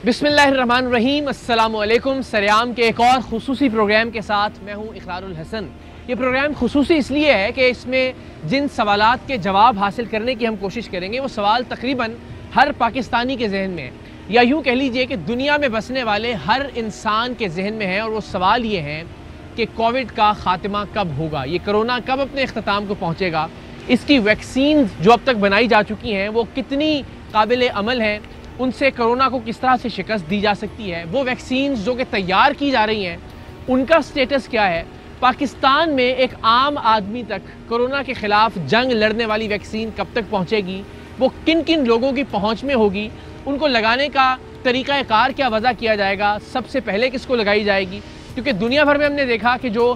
बिस्मिल्लाहिर्रहमानिर्रहीम, अस्सलामुअलैकुम। सरेआम के एक और ख़ुसूसी प्रोग्राम के साथ मैं हूँ इक़रारुल हसन। ये प्रोग्राम ख़ुसूसी इसलिए है कि इसमें जिन सवालात के जवाब हासिल करने की हम कोशिश करेंगे वो सवाल तकरीबन हर पाकिस्तानी के जहन में है, या यूँ कह लीजिए कि दुनिया में बसने वाले हर इंसान के जहन में है। और वो सवाल ये है कि कोविड का ख़ात्मा कब होगा, ये कोरोना कब अपने अख्ताम को पहुँचेगा, इसकी वैक्सीन जो अब तक बनाई जा चुकी हैं वो कितनी काबिल अमल हैं, उनसे कोरोना को किस तरह से शिकस्त दी जा सकती है, वो वैक्सीन जो कि तैयार की जा रही हैं उनका स्टेटस क्या है, पाकिस्तान में एक आम आदमी तक कोरोना के ख़िलाफ़ जंग लड़ने वाली वैक्सीन कब तक पहुँचेगी, वो किन किन लोगों की पहुँच में होगी, उनको लगाने का तरीक़ाकार क्या वज़ा किया जाएगा, सबसे पहले किसको लगाई जाएगी। क्योंकि दुनिया भर में हमने देखा कि जो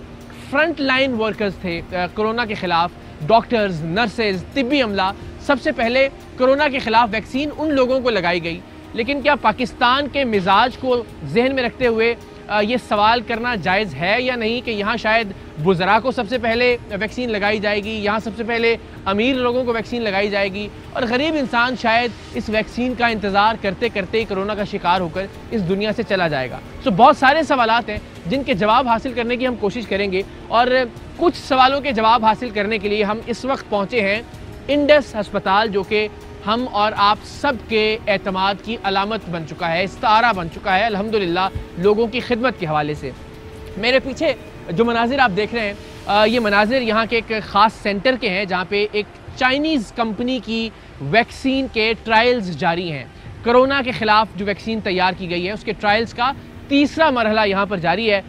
फ्रंट लाइन वर्कर्स थे कोरोना के ख़िलाफ़, डॉक्टर्स, नर्सेज, तिब्बी अमला, सबसे पहले कोरोना के ख़िलाफ़ वैक्सीन उन लोगों को लगाई गई। लेकिन क्या पाकिस्तान के मिजाज को जहन में रखते हुए ये सवाल करना जायज़ है या नहीं कि यहाँ शायद बुज़रा को सबसे पहले वैक्सीन लगाई जाएगी, यहाँ सबसे पहले अमीर लोगों को वैक्सीन लगाई जाएगी और गरीब इंसान शायद इस वैक्सीन का इंतज़ार करते करते ही कोरोना का शिकार होकर इस दुनिया से चला जाएगा। तो बहुत सारे सवालात हैं जिनके जवाब हासिल करने की हम कोशिश करेंगे और कुछ सवालों के जवाब हासिल करने के लिए हम इस वक्त पहुँचे हैं इंडस अस्पताल, जो कि हम और आप सब के एतमाद की अलामत बन चुका है, इस्तारा बन चुका है अल्हम्दुलिल्लाह लोगों की खिदमत के हवाले से। मेरे पीछे जो मनाजिर आप देख रहे हैं ये मनाजिर यहाँ के एक ख़ास सेंटर के हैं जहाँ पे एक चाइनीज़ कंपनी की वैक्सीन के ट्रायल्स जारी हैं। कोरोना के ख़िलाफ़ जो वैक्सीन तैयार की गई है उसके ट्रायल्स का तीसरा मरहला यहाँ पर जारी है।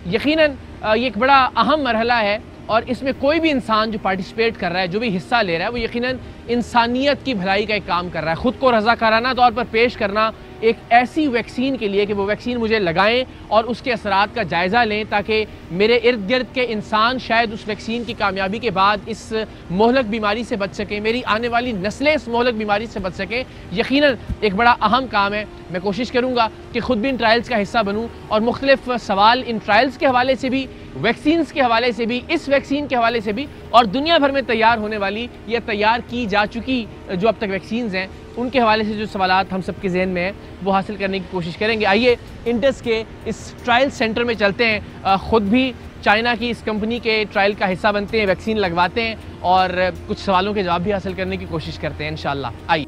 यकीनन ये एक बड़ा अहम मरहला है और इसमें कोई भी इंसान जो पार्टिसिपेट कर रहा है, जो भी हिस्सा ले रहा है, वो यकीनन इंसानियत की भलाई का एक काम कर रहा है, ख़ुद को रज़ाकाराना तौर पर पेश करना एक ऐसी वैक्सीन के लिए कि वो वैक्सीन मुझे लगाएं और उसके असरात का जायज़ा लें, ताकि मेरे इर्द गिर्द के इंसान शायद उस वैक्सीन की कामयाबी के बाद इस मोहलक बीमारी से बच सकें, मेरी आने वाली नस्लें इस मोहलक बीमारी से बच सकें। यकीनन एक बड़ा अहम काम है। मैं कोशिश करूँगा कि ख़ुद भी इन ट्रायल्स का हिस्सा बनूँ और मुख्तलिफ सवाल इन ट्रायल्स के हवाले से भी, वैक्सीन्स के हवाले से भी, इस वैक्सीन के हवाले से भी और दुनिया भर में तैयार होने वाली या तैयार की जा चुकी जो अब तक वैक्सीन्स हैं उनके हवाले से जो सवालात हम सब के जहन में हैं वो हासिल करने की कोशिश करेंगे। आइए इंडस के इस ट्रायल सेंटर में चलते हैं, ख़ुद भी चाइना की इस कंपनी के ट्रायल का हिस्सा बनते हैं, वैक्सीन लगवाते हैं और कुछ सवालों के जवाब भी हासिल करने की कोशिश करते हैं इंशाअल्लाह। आइए।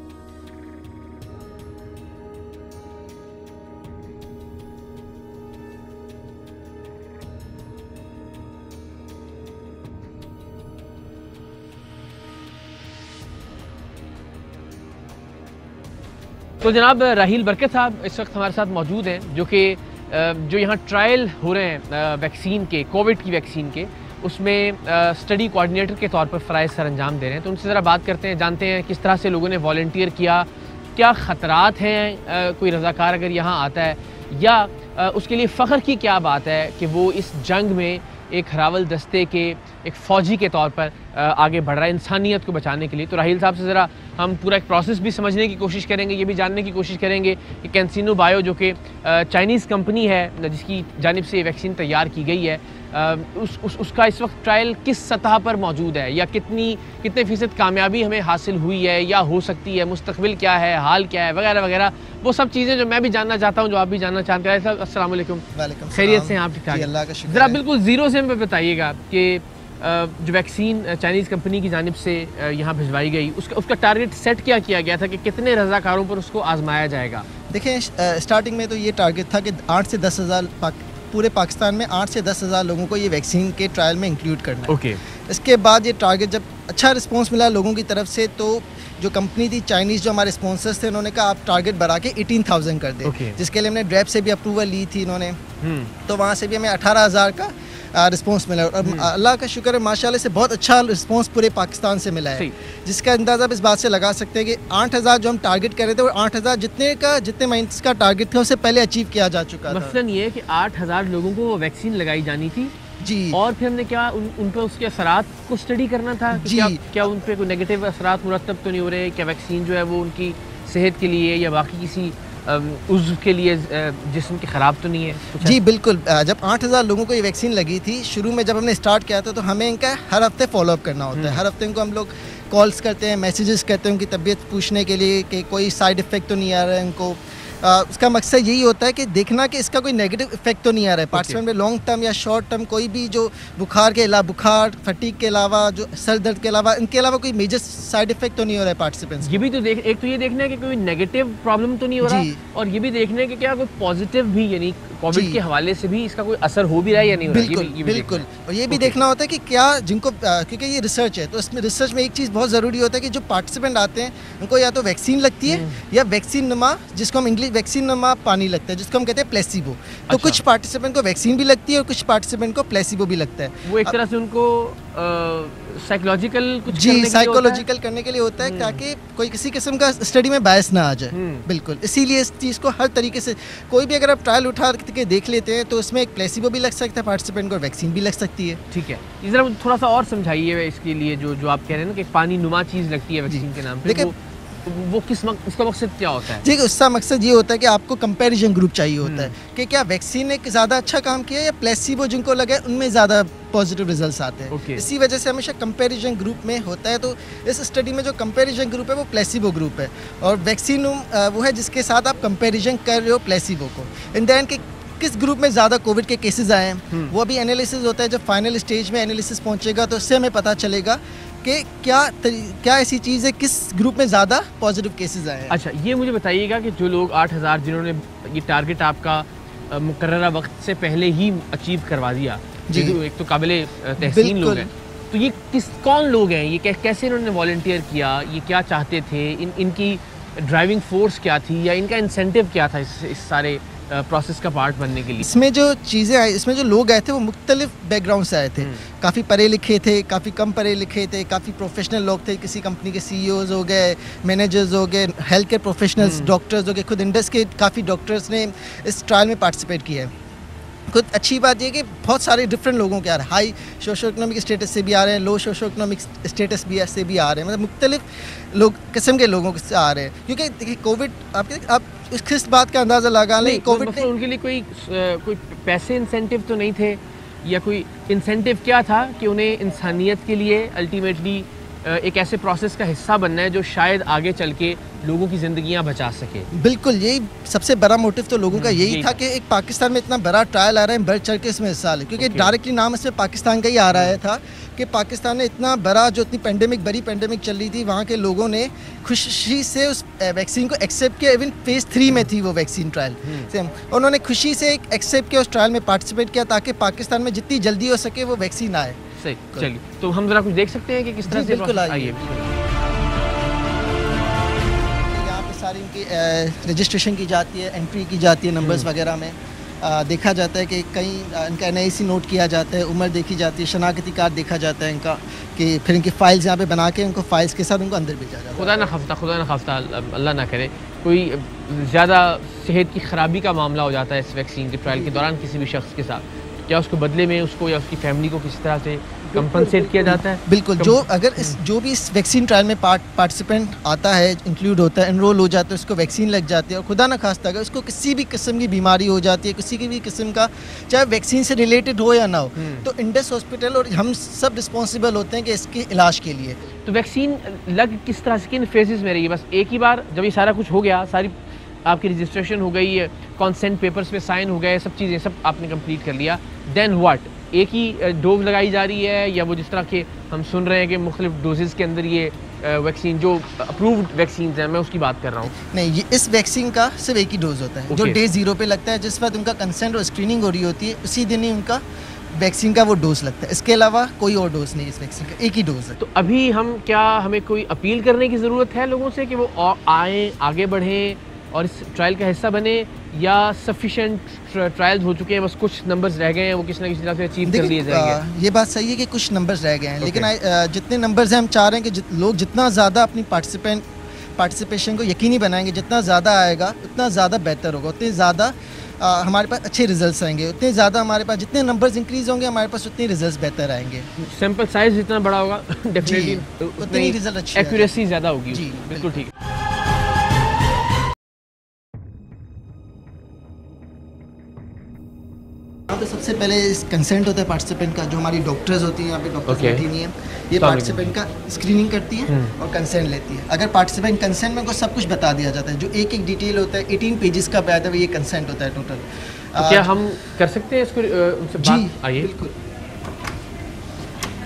तो जनाब राहील बरकत साहब इस वक्त हमारे साथ मौजूद हैं, जो यहाँ ट्रायल हो रहे हैं वैक्सीन के, कोविड की वैक्सीन के, उसमें स्टडी कोऑर्डिनेटर के तौर पर फ़राइज़ सर अंजाम दे रहे हैं। तो उनसे ज़रा बात करते हैं, जानते हैं किस तरह से लोगों ने वॉलंटियर किया, क्या ख़तरात हैं कोई रज़ाकार अगर यहाँ आता है, या उसके लिए फ़ख्र की क्या बात है कि वो इस जंग में एक हरावल दस्ते के एक फ़ौजी के तौर पर आगे बढ़ रहा है इंसानियत को बचाने के लिए। तो राहील साहब से ज़रा हम पूरा एक प्रोसेस भी समझने की कोशिश करेंगे, ये भी जानने की कोशिश करेंगे कि कैंसिनो बायो जो कि चाइनीज़ कंपनी है जिसकी जानिब से ये वैक्सीन तैयार की गई है, उसका इस वक्त ट्रायल किस सतह पर मौजूद है, या कितने फ़ीसद कामयाबी हमें हासिल हुई है या हो सकती है, मुस्तकबिल क्या है, हाल क्या है, वगैरह वगैरह, वो सब चीज़ें जो मैं भी जानना चाहता हूँ, जो आप भी जानना चाहते हैं। साहब अस्सलाम वालेकुम। खैरियत से हैं आप? ठीक ठाक। ज़रा बिल्कुल ज़ीरो से हमें बताइएगा कि जो वैक्सीन चाइनीज़ कंपनी की जानिब से यहाँ भिजवाई गई उसका टारगेट सेट क्या किया गया था कि कितने रज़ाकारों पर उसको आजमाया जाएगा? देखें, स्टार्टिंग में तो ये टारगेट था कि 8 से 10 हज़ार पूरे पाकिस्तान में 8 से 10 हज़ार लोगों को ये वैक्सीन के ट्रायल में इंक्लूड करना है। ओके। इसके बाद ये टारगेट जब अच्छा रिस्पांस मिला लोगों की तरफ से, तो जो कंपनी थी चाइनीज़, जो हमारे स्पॉन्सर्स थे, उन्होंने कहा आप टारगेट बढ़ा के 18,000 कर दें, जिसके लिए हमने ड्रैप से भी अप्रूवल ली थी इन्होंने, तो वहाँ से भी हमें 18,000 का रिस्पांस मिला और अल्लाह का शुक्र है माशाल्लाह से बहुत अच्छा रिस्पांस पूरे पाकिस्तान से मिला है, जिसका अंदाज़ा आप इस बात से लगा सकते हैं कि 8,000 जो हम टारगेट कर रहे थे वो 8,000 जितने महीने का टारगेट था उससे पहले अचीव किया जा चुका था। मसलन ये है कि 8,000 लोगों को वो वैक्सीन लगाई जानी थी जी, और फिर हमने क्या उन पर उसके असरात को स्टडी करना था कि क्या उन पर कोई नेगेटिव असरात मुरतब तो नहीं हो रहे, क्या वैक्सीन जो है वो उनकी सेहत के लिए या बाकी किसी उज़्व के लिए जिस्म के ख़राब तो नहीं है? जी बिल्कुल। जब 8,000 लोगों को ये वैक्सीन लगी थी, शुरू में जब हमने स्टार्ट किया था तो हमें इनका हर हफ्ते फॉलोअप करना होता है। हर हफ्ते इनको हम लोग कॉल्स करते हैं, मैसेजेस करते हैं उनकी तबीयत पूछने के लिए कि कोई साइड इफ़ेक्ट तो नहीं आ रहा है इनको, उसका मकसद यही होता है कि देखना कि इसका कोई नेगेटिव इफेक्ट तो नहीं आ रहा है पार्टिसिपेंट में, लॉन्ग टर्म या शॉर्ट टर्म कोई भी जो बुखार के अलावा, बुखार फटीक के अलावा, जो सर दर्द के अलावा, इनके अलावा कोई मेजर साइड इफेक्ट तो नहीं हो रहा है पार्टिसिपेंट्स। ये भी तो एक तो ये देखना है कि कोई नेगेटिव प्रॉब्लम तो नहीं हो रहा, और ये भी देखना है कि क्या कोई पॉजिटिव भी, यानी कोविड के हवाले से भी इसका कोई असर हो भी रहा है या नहीं हो रहा है। बिल्कुल बिल्कुल। और ये भी देखना होता है कि क्या जिनको, क्योंकि ये रिसर्च है तो इसमें रिसर्च में एक चीज़ बहुत ज़रूरी होता है कि जो पार्टिसिपेंट आते हैं उनको या तो वैक्सीन लगती है या वैक्सीन नुमा, जिसको हम इंग्लिश वैक्सीन नुमा पानी लगता है, जिसको हम कहते हैं प्लेसिबो। तो कुछ पार्टिसिपेंट को वैक्सीन भी लगती है और कुछ पार्टिसिपेंट को प्लेसिबो भी लगता है। वो एक तरह से उनको साइकोलॉजिकल कुछ साइकोलॉजिकल करने के लिए होता है ताकि कोई किसी किस्म का स्टडी में बायस ना आ जाए। बिल्कुल, इसीलिए इस चीज़ को हर तरीके से, कोई भी अगर आप ट्रायल उठा के देख लेते हैं तो उसमें एक प्लेसिबो भी लग सकता है पार्टिसिपेंट को, वैक्सीन भी लग सकती है। ठीक है, जरा थोड़ा सा और समझाइए इसके लिए, जो आप कह रहे हैं ना कि पानी नुमा चीज़ लगती है वैक्सीन के नाम पे, वो उसका मकसद क्या होता है? जी, उसका मकसद ये होता है कि आपको कंपैरिजन ग्रुप चाहिए होता है कि क्या वैक्सीन ने ज़्यादा अच्छा काम किया या प्लेसिबो जिनको लगा है उनमें ज़्यादा पॉजिटिव रिजल्ट्स आते हैं। इसी वजह से हमेशा कंपैरिजन ग्रुप में होता है। तो इस स्टडी में जो कंपैरिजन ग्रुप है वो प्लेसिबो ग्रुप है, और वैक्सीन वो है जिसके साथ आप कंपैरिजन कर रहे हो प्लेसिबो को। इन द एंड के किस ग्रुप में ज़्यादा कोविड के केसेस आए हैं वो अभी एनालिसिस होता है। जब फाइनल स्टेज में एनालिसिस पहुंचेगा तो उससे हमें पता चलेगा कि क्या ऐसी चीज़ है, किस ग्रुप में ज़्यादा पॉजिटिव केसेस आए हैं। अच्छा, ये मुझे बताइएगा कि जो लोग 8000 जिन्होंने ये टारगेट आपका मुकर्ररा वक्त से पहले ही अचीव करवा दिया, एक तो काबिले तहसीन लोग हैं, तो ये कौन लोग हैं, ये कैसे इन्होंने वॉलंटियर किया, ये क्या चाहते थे, इनकी ड्राइविंग फोर्स क्या थी या इनका इंसेंटिव क्या था इस सारे प्रोसेस का पार्ट बनने के लिए? इसमें जो चीज़ें आई, इसमें जो लोग आए थे वो मुख्तलिफ बैकग्राउंड से आए थे। काफ़ी पढ़े लिखे थे, काफ़ी कम पढ़े लिखे थे, काफ़ी प्रोफेशनल लोग थे। किसी कंपनी के CEOs हो गए, मैनेजर्स हो गए, हेल्थ केयर प्रोफेशनल्स, डॉक्टर्स हो गए, खुद इंडस्ट्री के काफ़ी डॉक्टर्स ने इस ट्रायल में पार्टिसिपेट किया है। खुद अच्छी बात यह कि बहुत सारे डिफरेंट लोगों के आ रहे हैं, हाई सोशो इकोनॉमिक स्टेटस से भी आ रहे हैं, लो सोशो इकोनॉमिक स्टेटस से भी आ रहे हैं, मतलब मुख्तलिफ किस्म के लोगों से आ रहे हैं। क्योंकि देखिए कोविड, आप किस बात का अंदाज़ा लगा लें, कोविड ने उनके लिए कोई पैसे इंसेंटिव तो नहीं थे, या कोई इंसेंटिव क्या था कि उन्हें इंसानियत के लिए अल्टीमेटली एक ऐसे प्रोसेस का हिस्सा बनना है जो शायद आगे चल के लोगों की ज़िंदगियां बचा सके। बिल्कुल, यही सबसे बड़ा मोटिव तो लोगों का यही था कि एक पाकिस्तान में इतना बड़ा ट्रायल आ रहा है, बढ़ चढ़ के इसमें हिस्सा ले, क्योंकि डायरेक्टली नाम इसमें पाकिस्तान का ही आ रहा था कि पाकिस्तान ने इतना बड़ा, जो इतनी बड़ी पेंडेमिक चल रही थी, वहाँ के लोगों ने खुशी से उस वैक्सीन को एक्सेप्ट किया। इवन फेज़ 3 में थी वो वैक्सीन ट्रायल, उन्होंने खुशी से एक्सेप्ट किया, उस ट्रायल में पार्टिसिपेट किया ताकि पाकिस्तान में जितनी जल्दी हो सके वो वैक्सीन आए। सही, चलिए तो हम जरा कुछ देख सकते हैं कि किस तरह से। बिल्कुल, आइए। यहाँ पे सारी इनकी रजिस्ट्रेशन की जाती है, एंट्री की जाती है, नंबर्स वगैरह में देखा जाता है कि कहीं इनका NIC नोट किया जाता है, उम्र देखी जाती है, शनाख्ती कार्ड देखा जाता है इनका, कि फिर इनकी फाइल्स यहाँ पे बना के उनको फाइल्स के साथ उनको अंदर भेजा जाता है। खुदा ना खास्ता अल्लाह ना करे कोई ज़्यादा सेहत की ख़राबी का मामला हो जाता है इस वैक्सीन के ट्रायल के दौरान किसी भी शख्स के साथ, क्या उसको बदले में उसको या उसकी फैमिली को किसी तरह से कंपनसेट किया जाता है? बिल्कुल, जो भी इस वैक्सीन ट्रायल में पार्टिसिपेंट आता है, इंक्लूड होता है, एनरोल हो जाता है, उसको वैक्सीन लग जाती है, और खुदा ना खास्ता अगर उसको किसी भी किस्म की बीमारी हो जाती है, किसी की भी किस्म का, चाहे वैक्सीन से रिलेटेड हो या ना हो, तो इंडस हॉस्पिटल और हम सब रिस्पॉन्सिबल होते हैं कि इसके इलाज के लिए। तो वैक्सीन लग किस तरह से, किन फेजेस में रही है? बस एक ही बार जब ये सारा कुछ हो गया, सारी आपकी रजिस्ट्रेशन हो गई, कॉन्सेंट पेपर्स पे साइन हो गए, सब चीज़ें सब आपने कंप्लीट कर लिया, देन व्हाट? एक ही डोज लगाई जा रही है, या वो जिस तरह के हम सुन रहे हैं कि मुख्तलिफ डोजेज़ के अंदर ये वैक्सीन, जो अप्रूव्ड वैक्सीन हैं, मैं उसकी बात कर रहा हूँ। नहीं, इस वैक्सीन का सिर्फ एक ही डोज होता है, जो डे 0 पे लगता है, जिस वक्त उनका कंसेंट और स्क्रीनिंग हो रही होती है, उसी दिन ही उनका वैक्सीन का वो डोज लगता है। इसके अलावा कोई और डोज नहीं, इस वैक्सीन का एक ही डोज है। तो अभी हमें कोई अपील करने की ज़रूरत है लोगों से कि वो आएँ, आगे बढ़ें और इस ट्रायल का हिस्सा बने, या सफिशेंट ट्रायल्स हो चुके हैं, बस कुछ नंबर्स रह गए हैं, वो किसी ना किसी तरह से अचीव कर लिए जाएंगे? ये बात सही है कि कुछ नंबर्स रह गए हैं, लेकिन जितने नंबर्स हैं हम चाह रहे हैं कि लोग जितना ज़्यादा अपनी पार्टिसिपेशन को यकीनी बनाएंगे, जितना ज़्यादा आएगा उतना ज़्यादा बेहतर होगा, उतने ज़्यादा हमारे पास अच्छे रिजल्ट्स आएंगे, उतने ज़्यादा हमारे पास जितने नंबर्स इंक्रीज होंगे हमारे पास उतने रिजल्ट्स बेहतर आएंगे। सैंपल साइज जितना बड़ा होगा डेफिनेटली उतनी रिजल्ट अच्छी, एक्यूरेसी ज़्यादा होगी। जी बिल्कुल ठीक है। तो सबसे पहले कंसेंट होता है पार्टिसिपेंट का, जो हमारी डॉक्टर्स होती हैं यहाँ पे, डॉक्टर्स बैठी नहीं है, ये पार्टिसिपेंट का स्क्रीनिंग करती है और कंसेंट लेती है। अगर पार्टिसिपेंट कंसेंट में उनको सब कुछ बता दिया जाता है, जो एक एक डिटेल होता है 18 पेजेस का बैठ है, ये कंसेंट होता है टोटल। क्या हम कर सकते हैं इसको उनसे बात? आइए। बिल्कुल।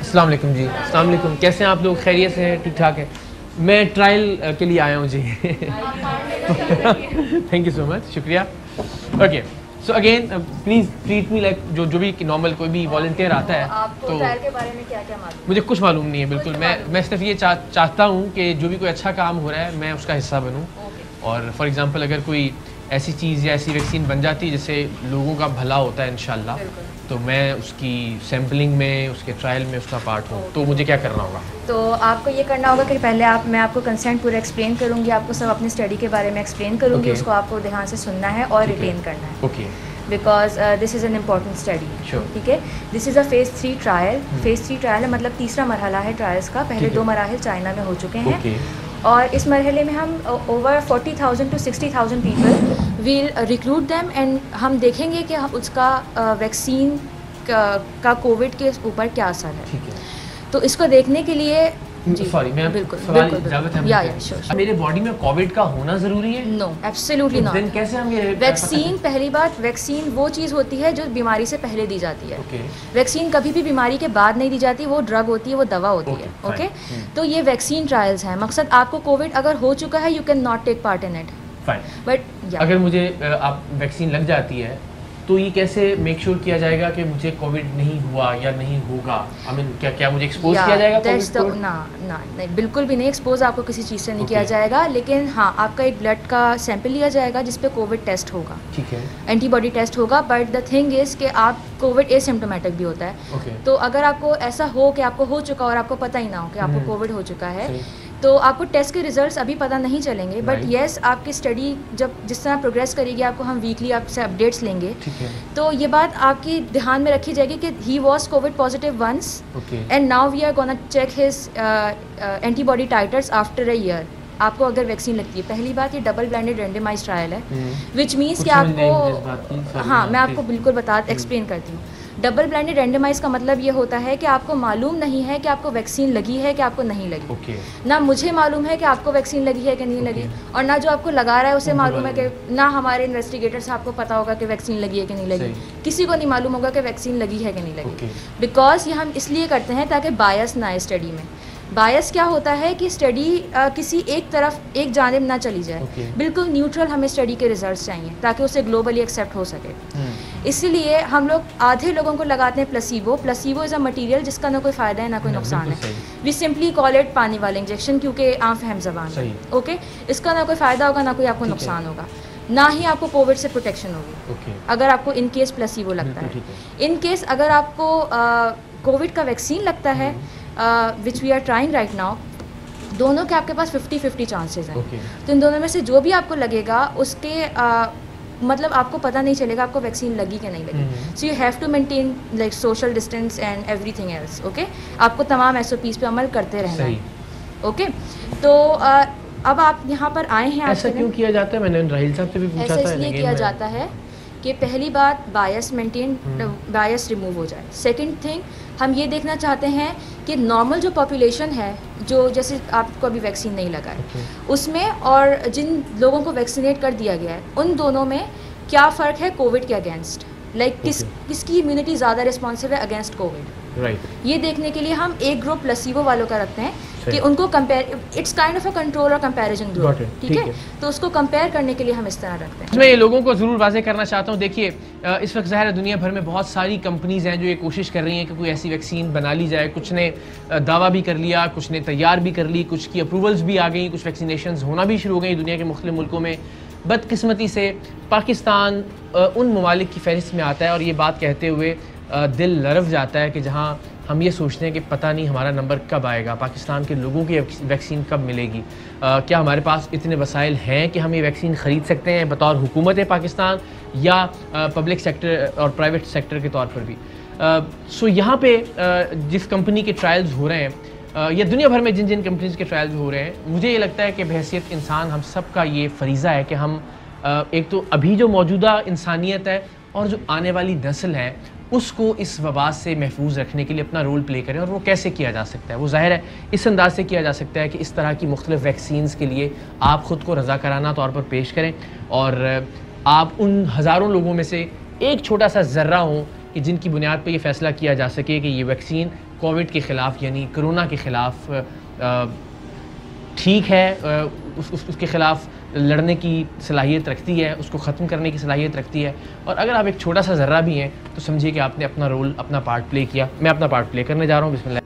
अस्सलाम वालेकुम जी। अस्सलाम वालेकुम, कैसे हैं आप लोग? खैरियत से हैं? ठीक ठाक है। मैं ट्रायल के लिए आया हूँ जी। थैंक यू सो मच, शुक्रिया। Okay, so again please treat me like जो भी नॉर्मल कोई भी वॉलंटियर आता है। तो ट्रायल के बारे में क्या मालूम? मुझे कुछ मालूम नहीं है बिल्कुल। मैं सिर्फ ये चाहता हूँ कि जो भी कोई अच्छा काम हो रहा है मैं उसका हिस्सा बनूँ। और फॉर एग्जांपल अगर कोई ऐसी चीज़ या ऐसी वैक्सीन बन जाती है जिससे लोगों का भला होता है इंशाल्लाह, तो मैं उसकी सैम्पलिंग में, उसके ट्रायल में उसका पार्ट हूँ। तो मुझे क्या करना होगा? तो आपको ये करना होगा कि पहले मैं आपको कंसेंट पूरा एक्सप्लेन करूँगी, आपको सब अपनी स्टडी के बारे में एक्सप्लेन करूँगी। उसको आपको ध्यान से सुनना है और रिटेन करना है। Okay. Because this is an important study. ठीक है, this is a phase 3 trial. Phase 3 trial है मतलब तीसरा मरहला है ट्रायल्स का। पहले 2 मराहल चाइना में हो चुके हैं और इस मरहले में हम over 40,000 to 60,000 people will recruit them and हम देखेंगे कि उसका वैक्सीन का कोविड के ऊपर क्या असर है। तो इसको देखने के लिए सॉरी मैं बिल्कुल मेरे बॉडी में कोविड का होना जरूरी है? No, absolutely not. देन कैसे हम ये वैक्सीन, पहली बात, वैक्सीन वो चीज़ होती है जो बीमारी से पहले दी जाती है। वैक्सीन कभी भी बीमारी के बाद नहीं दी जाती, वो ड्रग होती है, वो दवा होती है। ओके, तो ये वैक्सीन ट्रायल्स हैं। मकसद आपको कोविड अगर हो चुका है, you can not take part in it. But अगर मुझे आप वैक्सीन लग जाती है तो ये कैसे मेक श्योर किया जाएगा कि मुझे कोविड नहीं हुआ या नहीं होगा? आई मीन क्या मुझे एक्सपोज किया जाएगा कोविड को? नहीं, बिल्कुल भी नहीं। एक्सपोज आपको किसी चीज़ से नहीं किया जाएगा, लेकिन हाँ आपका एक ब्लड का सैंपल लिया जाएगा जिस पे कोविड टेस्ट होगा। ठीक है, एंटीबॉडी टेस्ट होगा। बट द थिंग इज़ कि आप कोविड एसिम्प्टोमेटिक भी होता है। तो अगर आपको ऐसा हो कि आपको हो चुका और आपको पता ही ना हो कि आपको कोविड हो चुका है, तो आपको टेस्ट के रिजल्ट्स अभी पता नहीं चलेंगे। बट येस, आपकी स्टडी जब जिस तरह प्रोग्रेस करेगी, आपको हम वीकली आपसे अपडेट्स लेंगे। तो ये बात आपकी ध्यान में रखी जाएगी कि he was Covid positive once and now we are gonna check his antibody titers after a year. आपको अगर वैक्सीन लगती है, पहली बात ये डबल ब्लाइंडेड रेंडमाइज ट्रायल है, विच मीन्स कि आपको, हाँ मैं आपको बिल्कुल एक्सप्लेन करती हूँ। डबल ब्लाइंडेड रेंडमाइज का मतलब ये होता है कि आपको मालूम नहीं है कि आपको वैक्सीन लगी है कि आपको नहीं लगी। ना मुझे मालूम है कि आपको वैक्सीन लगी है कि नहीं लगी, और ना जो आपको लगा रहा है उसे मालूम है कि, ना हमारे इन्वेस्टिगेटर से आपको पता होगा कि वैक्सीन लगी है कि नहीं लगी। किसी को नहीं मालूम होगा कि वैक्सीन लगी है कि नहीं लगी। बिकॉज ये हम इसलिए करते हैं ताकि बायस ना आए स्टडी में। बायस क्या होता है कि स्टडी किसी एक तरफ, एक जानिब ना चली जाए। बिल्कुल न्यूट्रल हमें स्टडी के रिजल्ट्स चाहिए ताकि उसे ग्लोबली एक्सेप्ट हो सके। इसलिए हम लोग आधे लोगों को लगाते हैं placebo. Placebo is a material जिसका ना कोई फ़ायदा है ना कोई नुकसान है। वी सिंपली कॉल इट पानी वाला इंजेक्शन, क्योंकि आम फहम ज़बान। ओके, इसका ना कोई फ़ायदा होगा ना कोई आपको नुकसान होगा, ना ही आपको कोविड से प्रोटेक्शन होगी अगर आपको इन केस प्लेसिबो लगता है। इन केस अगर आपको कोविड का वैक्सीन लगता है, which we are trying right now, दोनों के आपके पास 50-50 चांसेस हैं। तो इन दोनों में से जो भी आपको लगेगा उसके मतलब आपको पता नहीं चलेगा आपको वैक्सीन लगी कि नहीं लगी। So you have to maintain like social distance and everything else. Okay, आपको तमाम SOPs पे अमल करते रहना है। ओके, तो अब आप यहाँ पर आए हैं। ऐसा क्यों किया जाता है? मैंने राहिल साहब से भी पूछा था। ऐसा इसलिए किया जाता है कि पहली बात बायस बायस रिमूव हो जाए। सेकंड थिंग, हम ये देखना चाहते हैं कि नॉर्मल जो पॉपुलेशन है, जो जैसे आपको अभी वैक्सीन नहीं लगा है, उसमें और जिन लोगों को वैक्सीनेट कर दिया गया है, उन दोनों में क्या फ़र्क है कोविड के अगेंस्ट। लाइक किसकी इम्यूनिटी ज़्यादा रिस्पॉन्सिव है अगेंस्ट कोविड। ये देखने के लिए हम एक ग्रुप प्लेसिबो वालों का रखते हैं कि उनको compare, it's kind of a control और कंपैरिजन ग्रुप। ठीक है, तो उसको कंपेयर करने के लिए हम इस तरह रखते हैं। मैं ये लोगों को ज़रूर वाज़ेह करना चाहता हूँ, देखिए इस वक्त ज़ाहिर है दुनिया भर में बहुत सारी कंपनीज़ हैं जो ये कोशिश कर रही हैं कि कोई ऐसी वैक्सीन बना ली जाए। कुछ ने दावा भी कर लिया, कुछ ने तैयार भी कर ली, कुछ की अप्रूवल्स भी आ गई, कुछ वैक्सीनेशन होना भी शुरू हो गई दुनिया के मुख्तलिफ मुल्कों में। बदकिस्मती से पाकिस्तान उन ममालिक की फहरिस्त में आता है, और ये बात कहते हुए दिल लरव जाता है कि जहाँ हम ये सोचते हैं कि पता नहीं हमारा नंबर कब आएगा, पाकिस्तान के लोगों की वैक्सीन कब मिलेगी, क्या हमारे पास इतने वसाइल हैं कि हम ये वैक्सीन ख़रीद सकते हैं बतौर हुकूमत पाकिस्तान या पब्लिक सेक्टर और प्राइवेट सेक्टर के तौर पर भी। सो यहाँ पे जिस कंपनी के ट्रायल्स हो रहे हैं या दुनिया भर में जिन जिन कंपनीज़ के ट्रायल्स हो रहे हैं, मुझे ये लगता है कि बहैसियत इंसान हम सब का ये फ़रीज़ा है कि हम एक तो अभी जो मौजूदा इंसानियत है और जो आने वाली नस्ल है उसको इस वबा से महफूज रखने के लिए अपना रोल प्ले करें, और वो कैसे किया जा सकता है? वो ज़ाहिर है इस अंदाज से किया जा सकता है कि इस तरह की मुख्तलिफ वैक्सीन्स के लिए आप ख़ुद को रज़ाकाराना तौर पर पेश करें और आप उन हज़ारों लोगों में से एक छोटा सा ज़र्रा हो कि जिनकी बुनियाद पर यह फ़ैसला किया जा सके कि ये वैक्सीन कोविड के ख़िलाफ़ यानी कोरोना के ख़िलाफ़ ठीक है, उसके ख़िलाफ़ लड़ने की सलाहियत रखती है, उसको ख़त्म करने की सलाहियत रखती है। और अगर आप एक छोटा सा ज़र्रा भी हैं तो समझिए कि आपने अपना रोल, अपना पार्ट प्ले किया। मैं अपना पार्ट प्ले करने जा रहा हूँ। बिस्मिल्लाह।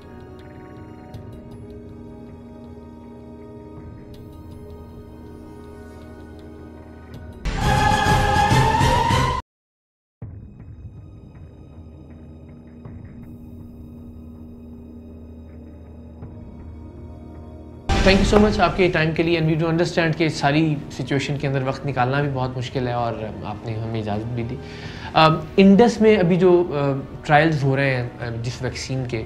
थैंक यू सो मच आपके टाइम के लिए, एंड वी डू अंडरस्टैंड कि सारी सिचुएशन के अंदर वक्त निकालना भी बहुत मुश्किल है और आपने हमें इजाज़त भी दी। इंडस में अभी जो ट्रायल्स हो रहे हैं जिस वैक्सीन के,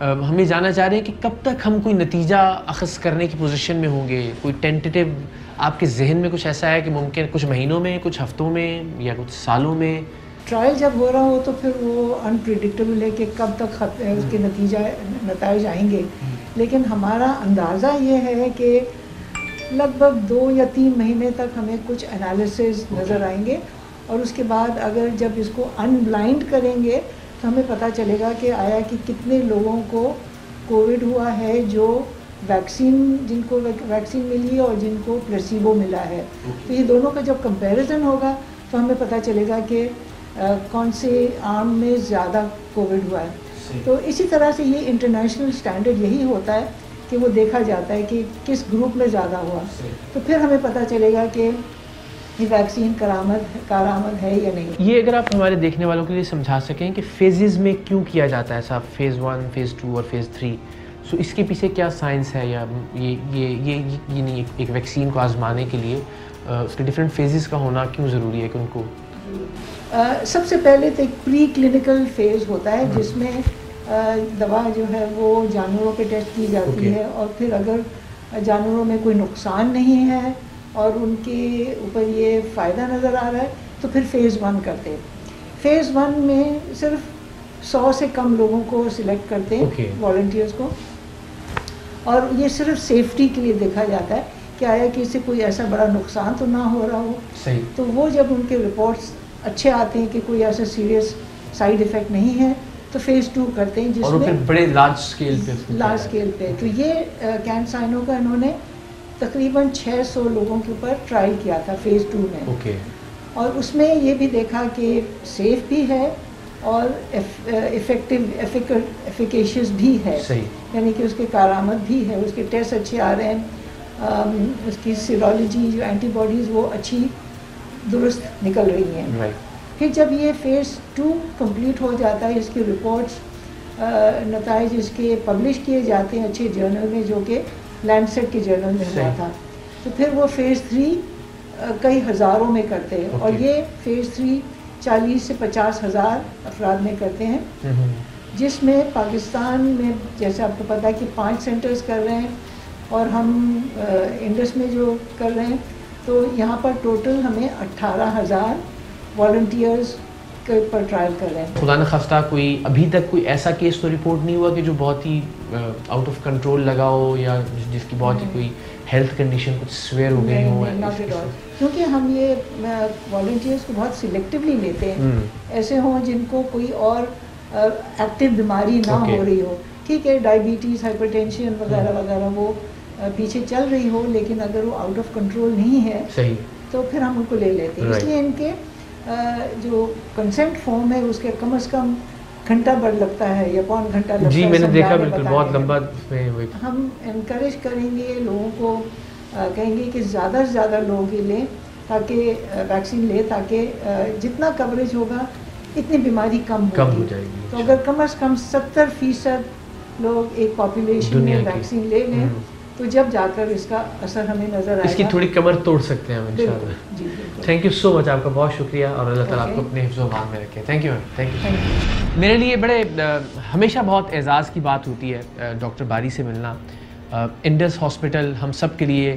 हमें जानना चाह रहे हैं कि कब तक हम कोई नतीजा अख़ज़ करने की पोजीशन में होंगे? कोई टेंटेटिव आपके जहन में कुछ ऐसा है कि मुमकिन कुछ महीनों में, कुछ हफ्तों में या कुछ सालों में? ट्रायल जब हो रहा हो तो फिर वो अनप्रिडिक्टेबल है कि कब तक उसके नतीजे आएंगे, लेकिन हमारा अंदाज़ा ये है कि लगभग 2 या 3 महीने तक हमें कुछ एनालिसिस नज़र आएंगे, और उसके बाद अगर जब इसको अनब्लाइंड करेंगे तो हमें पता चलेगा कि आया कि कितने लोगों को कोविड हुआ है जो जिनको वैक्सीन मिली है और जिनको प्लेसिबो मिला है। तो ये दोनों का जब कंपैरिजन होगा तो हमें पता चलेगा कि कौन से आर्म में ज़्यादा कोविड हुआ है। तो इसी तरह से ये इंटरनेशनल स्टैंडर्ड यही होता है कि वो देखा जाता है कि किस ग्रुप में ज़्यादा हुआ, तो फिर हमें पता चलेगा कि ये वैक्सीन कारआमद है या नहीं। ये अगर आप हमारे देखने वालों के लिए समझा सकें कि फेजेस में क्यों किया जाता है ऐसा, फेज़ 1, फेज़ 2 और फेज़ 3, सो इसके पीछे क्या साइंस है, या ये नहीं एक वैक्सीन को आजमाने के लिए उसके डिफरेंट फेजेस का होना क्यों ज़रूरी है कि उनको? सबसे पहले तो एक प्री क्लिनिकल फेज़ होता है जिसमें दवा जो है वो जानवरों पे टेस्ट की जाती है, और फिर अगर जानवरों में कोई नुकसान नहीं है और उनके ऊपर ये फ़ायदा नज़र आ रहा है तो फिर फेज़ 1 करते हैं। फेज़ 1 में सिर्फ 100 से कम लोगों को सिलेक्ट करते हैं, वॉलंटियर्स को, और ये सिर्फ सेफ्टी के लिए देखा जाता है कि आया कि इससे कोई ऐसा बड़ा नुकसान तो ना हो रहा हो। सही। तो वो जब उनके रिपोर्ट्स अच्छे आते हैं कि कोई ऐसा सीरियस साइड इफ़ेक्ट नहीं है तो फेज़ 2 करते हैं, जिसमें और फिर बड़े लार्ज स्केल पे। तो ये कैंसाइनो का इन्होंने तकरीबन 600 लोगों के ऊपर ट्रायल किया था फेज़ 2 में। और उसमें ये भी देखा कि सेफ भी है और एफिकेशियस भी है, यानी कि उसके कारआमद भी है, उसके टेस्ट अच्छे आ रहे हैं, उसकी सीरोलॉजी जो एंटीबॉडीज़ वो अच्छी दुरुस्त निकल रही हैं। फिर जब ये फेज़ 2 कंप्लीट हो जाता है, इसकी रिपोर्ट्स नताइज इसके पब्लिश किए जाते हैं अच्छे जर्नल में, जो कि लैंडसेट के जर्नल में हुआ था, तो फिर वो फेज़ 3 कई हज़ारों में करते हैं। और ये फेज़ 3 40 से 50 हज़ार अफराद में करते हैं, जिसमें पाकिस्तान में जैसे आपको पता है कि 5 सेंटर्स कर रहे हैं और हम इंडस में जो कर रहे हैं, तो यहाँ पर टोटल हमें 18,000 वॉलंटियर्स के ऊपर ट्रायल कर रहे हैं। खुदा न खास्ता कोई अभी तक कोई ऐसा केस तो रिपोर्ट नहीं हुआ कि जो बहुत ही आउट ऑफ कंट्रोल लगा हो, या जिसकी बहुत ही कोई हेल्थ कंडीशन कुछ सीवियर हो गई हो? क्योंकि हम ये वॉलंटियर्स को बहुत सिलेक्टिवली लेते हैं, ऐसे हों जिनको कोई और एक्टिव बीमारी ना हो रही हो। ठीक है, डायबिटीज़, हाइपरटेंशन वगैरह वगैरह वो पीछे चल रही हो, लेकिन अगर वो आउट ऑफ कंट्रोल नहीं है सही, तो फिर हम उनको ले लेते हैं। इसलिए इनके जो कंसेंट फॉर्म है उसके कम से कम घंटा भर लगता है या पौन घंटा लगता है। जी, मैंने देखा, बिल्कुल बहुत लंबा। हम इनकरेज करेंगे लोगों को, कहेंगे कि ज़्यादा से ज़्यादा लोग लें ताकि वैक्सीन लें, ताकि जितना कवरेज होगा इतनी बीमारी कम हो जाएगी। तो अगर कम से कम 70% लोग एक पॉपुलेशन में वैक्सीन ले लें तो जब जाकर इसका असर हमें नज़र आएगा, इसकी थोड़ी कमर तोड़ सकते हैं हम इंशाल्लाह। थैंक यू सो मच, आपका बहुत शुक्रिया, और अल्लाह ताला आपको अपने हिफ्ज़-ओ-मान में रखे। Thank you. मेरे लिए बड़े हमेशा बहुत एजाज़ की बात होती है डॉक्टर बारी से मिलना। इंडस हॉस्पिटल हम सब के लिए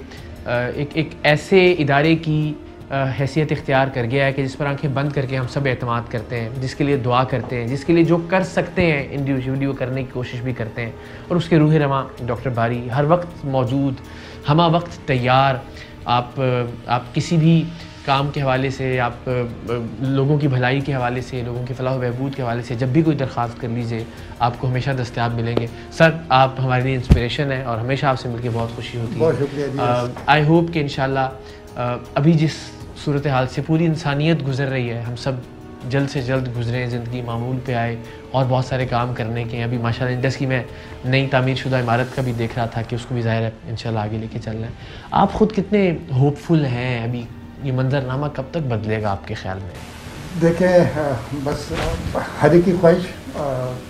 एक ऐसे इदारे की हैसियत इख्तियार कर गया है कि जिस पर आंखें बंद करके हम सब एतमाद करते हैं, जिसके लिए दुआ करते हैं, जिसके लिए जो कर सकते हैं इंडिविजुअली वो करने की कोशिश भी करते हैं, और उसके रूह रमा डॉक्टर बारी हर वक्त मौजूद, हमा वक्त तैयार। आप किसी भी काम के हवाले से, आप लोगों की भलाई के हवाले से, लोगों की फलाह बहबूद के हवाले से जब भी कोई दरख्वास्त कर लीजिए, आपको हमेशा दस्तयाब मिलेंगे। सर, आप हमारे लिए इंस्पिरेशन है और हमेशा आपसे मिलकर बहुत खुशी होती है। बहुत शुक्रिया। आई होप कि इंशाल्लाह अभी जिस सूरत हाल से पूरी इंसानियत गुजर रही है, हम सब जल्द से जल्द गुजरें, ज़िंदगी मामूल पे आए और बहुत सारे काम करने के हैं। अभी माशाल्लाह इंडस की मैं नई तामीर शुदा इमारत का भी देख रहा था कि उसको भी ज़ाहिर है इंशाल्लाह आगे लेके चलना है। आप ख़ुद कितने होपफुल हैं? अभी ये मंजरनामा कब तक बदलेगा आपके ख्याल में? देखें, बस हर एक की ख्वाहिश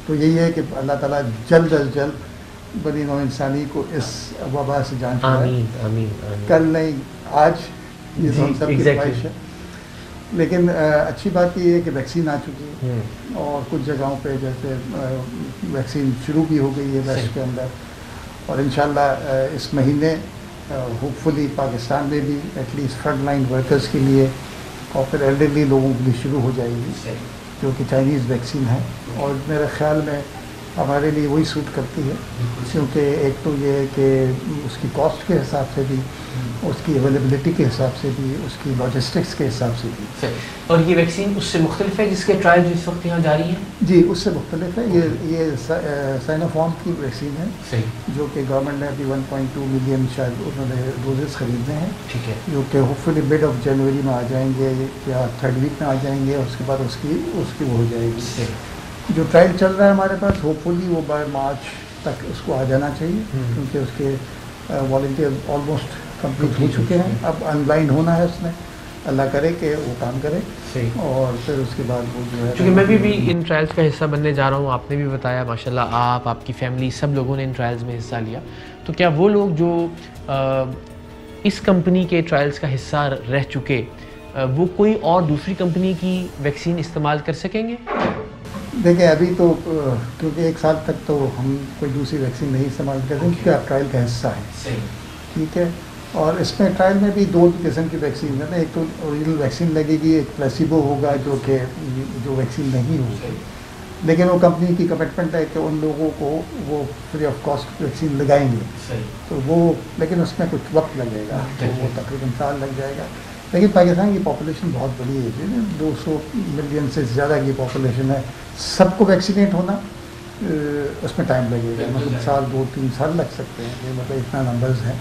तो यही है कि अल्लाह ताला जल्द अज जल्द बनी नौ इंसानी को इस वबा से जान छुड़ाए। कल नहीं आज, ये हम सब की ख्वाहिश है। लेकिन अच्छी बात ये है कि वैक्सीन आ चुकी है और कुछ जगहों पे जैसे वैक्सीन शुरू भी हो गई है वेस्ट के अंदर, और इंशाल्लाह इस महीने होपफुली पाकिस्तान में भी एटलीस्ट फ्रंट लाइन वर्कर्स के लिए और फिर एल्डरली लोगों के लिए शुरू हो जाएगी, जो कि चाइनीज़ वैक्सीन है। और मेरे ख्याल में हमारे लिए वही सूट करती है, क्योंकि एक तो ये है कि उसकी कॉस्ट के हिसाब से भी, उसकी अवेलेबिलिटी के हिसाब से भी, उसकी लॉजिस्टिक्स के हिसाब से भी। और ये वैक्सीन उससे मुख्तलिफ है जिसके ट्रायल इस वक्त यहाँ जारी हैं? जी, उससे मुख्तलिफ है। ये साइनोफार्म की वैक्सीन है, जो कि गवर्नमेंट ने अभी 1.2 मिलियन शायद उन्होंने डोजेस खरीदने हैं। ठीक है। जो कि होपफुली मिड ऑफ जनवरी में आ जाएंगे या थर्ड वीक में आ जाएंगे, और उसके बाद उसकी वो हो जाएगी। जो ट्रायल चल रहा है हमारे पास, होपफुली वो बाय मार्च तक उसको आ जाना चाहिए, क्योंकि उसके वॉलंटियर ऑलमोस्ट कंप्लीट हो चुके हैं। अब ऑनलाइन होना है उसमें, अल्लाह करे कि वो काम करे, और फिर उसके बाद वो जो है, क्योंकि मैं भी इन ट्रायल्स का हिस्सा बनने जा रहा हूँ। आपने भी बताया माशाल्लाह, आपकी फैमिली सब लोगों ने इन ट्रायल्स में हिस्सा लिया। तो क्या वो लोग जो इस कंपनी के ट्रायल्स का हिस्सा रह चुके, वो कोई और दूसरी कंपनी की वैक्सीन इस्तेमाल कर सकेंगे? देखिए, अभी तो क्योंकि 1 साल तक तो हम कोई दूसरी वैक्सीन नहीं इस्तेमाल करते, क्योंकि आप ट्रायल का हिस्सा है। ठीक है। और इसमें ट्रायल में भी 2 किस्म की वैक्सीन है ना, एक तो ओरिजिनल वैक्सीन लगेगी, एक प्लेसिबो होगा जो वैक्सीन नहीं होगी। लेकिन वो कंपनी की कमिटमेंट है कि उन लोगों को वो फ्री ऑफ कॉस्ट वैक्सीन लगाएंगे। तो वो, लेकिन उसमें कुछ वक्त लगेगा, तो वो तकरीबन साल लग जाएगा। लेकिन पाकिस्तान की पॉपुलेशन बहुत बड़ी है, 200 मिलियन से ज़्यादा की पॉपुलेशन है। सबको वैक्सीनेट होना उसमें टाइम लगेगा, मतलब साल 2-3 साल लग सकते हैं, मतलब इतना नंबर्स हैं।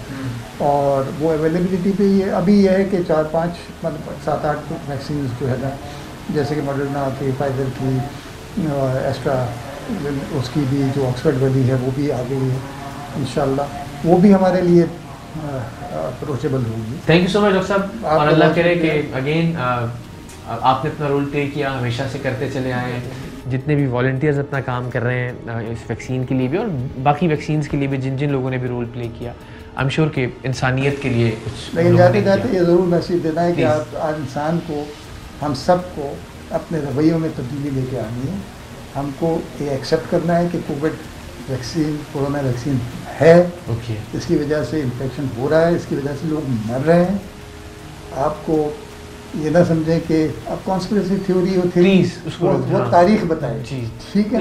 और वो अवेलेबिलिटी पे ये अभी ये है कि 4-5 मतलब 7-8 वैक्सीन जो है ना, जैसे कि मॉडर्ना की, फाइजर की, एस्ट्रा उसकी भी जो ऑक्सफर्ड वाली है वो भी आ गई है। इंशाल्लाह वो भी हमारे लिए अप्रोचेबल होगी। Thank you so much doctor साहब, और अल्लाह करे कि अगेन आपने अपना रोल प्ले किया, हमेशा से करते चले आए हैं। जितने भी वॉलंटियर्स अपना काम कर रहे हैं इस वैक्सीन के लिए भी और बाकी वैक्सीन्स के लिए भी, जिन जिन लोगों ने भी रोल प्ले किया, आई एम श्योर कि इंसानियत के लिए कुछ। लेकिन जाते जाते ये ज़रूर मैसेज देना है कि आज इंसान को, हम सब को अपने रवैयों में तब्दीली लेके आनी है। हमको ये एक्सेप्ट करना है कि कोविड वैक्सीन, कोरोना वैक्सीन है, इसकी वजह से इन्फेक्शन हो रहा है, इसकी वजह से लोग मर रहे हैं। आपको ये ना समझें कि अब कॉन्स्पिरेसी थ्योरी वो तारीख बताए, ठीक है,